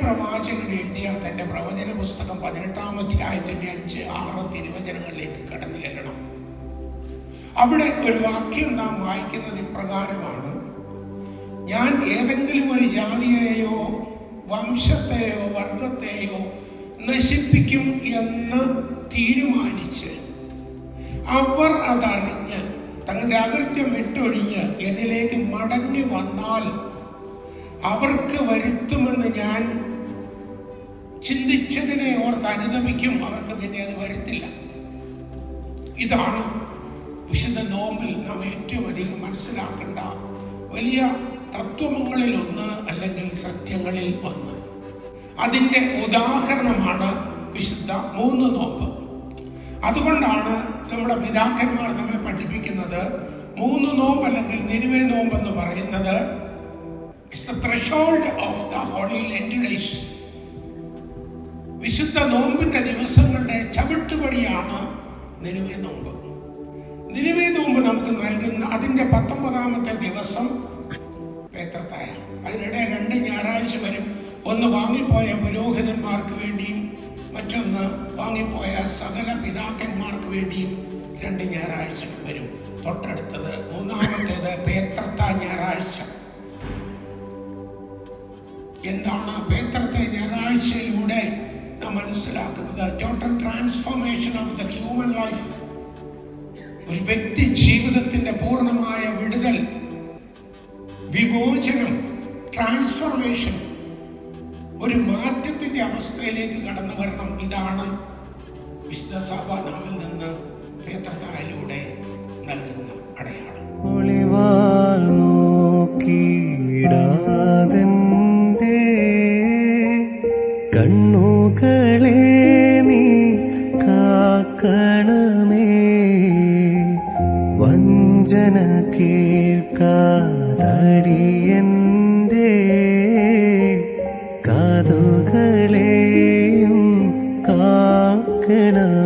പ്രവാചകൻ എഴുതിയ തൻ്റെ പ്രവചന പുസ്തകം 18-ാം അധ്യായത്തിൻ്റെ 5-6 തിരുവചനങ്ങളിലേക്ക് കടന്നു ചെല്ലണം. അവിടെ ഒരു വാക്യം നാം വായിക്കുന്നത് ഇപ്രകാരമാണ്: ഞാൻ ഏതെങ്കിലും ഒരു ജാതിയെയോ വംശത്തെയോ വർഗത്തെയോ നശിപ്പിക്കും എന്ന് തീരുമാനിച്ച് അവർ അതറിഞ്ഞ് തങ്ങളുടെ അകൃത്യം വിട്ടൊഴിഞ്ഞ് എന്നിലേക്ക് മടങ്ങി വന്നാൽ അവർക്ക് വരുത്തുമെന്ന് ഞാൻ ചിന്തിച്ചതിനെ ഓർത്ത് അനുതപിക്കും. അവർക്ക് പിന്നെ അത് വരുത്തില്ല. ഇതാണ് വിശുദ്ധ നോമ്പിൽ നാം ഏറ്റവും അധികം മനസ്സിലാക്കേണ്ട വലിയ തത്വങ്ങളിൽ ഒന്ന്, അല്ലെങ്കിൽ സത്യങ്ങളിൽ ഒന്ന്. അതിൻ്റെ ഉദാഹരണമാണ് വിശുദ്ധ 3 നോമ്പ്. അതുകൊണ്ടാണ് നമ്മുടെ പിതാക്കന്മാർ നമ്മെ പഠിപ്പിക്കുന്നത് 3 നോമ്പ് അല്ലെങ്കിൽ നിനിവേ നോമ്പ് എന്ന് പറയുന്നത് is the threshold of the Holy Lent days. വിശുദ്ധ നോമ്പിന്റെ ദിവസങ്ങളുടെ ചവിട്ടുപടിയാണ് നിനിവേ നോമ്പ്. നിനിവേ നോമ്പ് നമുക്ക് നൽകുന്ന അതിന്റെ 19-ാമത്തെ ദിവസം പേത്രത്തായ. അതിനിടെ 2 ഞായറാഴ്ച വരും. ഒന്ന് വാങ്ങിപ്പോയ പുരോഹിതന്മാർക്ക് വേണ്ടിയും മറ്റൊന്ന് വാങ്ങിപ്പോയ സകല പിതാക്കന്മാർക്ക് വേണ്ടിയും 2 ഞായറാഴ്ച വരും. തൊട്ടടുത്തത് 3-ാമത്തേത് പേത്രത്താ ഞായറാഴ്ച. എന്താണ് പേത്രത്തെ ഞായറാഴ്ചയിലൂടെ നാം മനസ്സിലാക്കുന്നത്? Total transformation of the human life. ഒരു വ്യക്തി ജീവിതത്തിന്റെ പൂർണ്ണമായ വിടുതൽ, വിമോചനം, ട്രാൻസ്ഫോർമേഷൻ, ഒരു മാറ്റത്തിന്റെ അവസ്ഥയിലേക്ക് കടന്നു വരണം. ഇതാണ് വിശുദ്ധ സഭ നമ്മിൽ നിന്ന് പേത്രത്തായിലൂടെ നൽകുന്ന അടയാളം. കണ്ണുകളെ നീ കാക്കണമേ, വഞ്ചന കേൾക്കാതടിയന്റെ കാതുകളെയും കാക്കണമേ.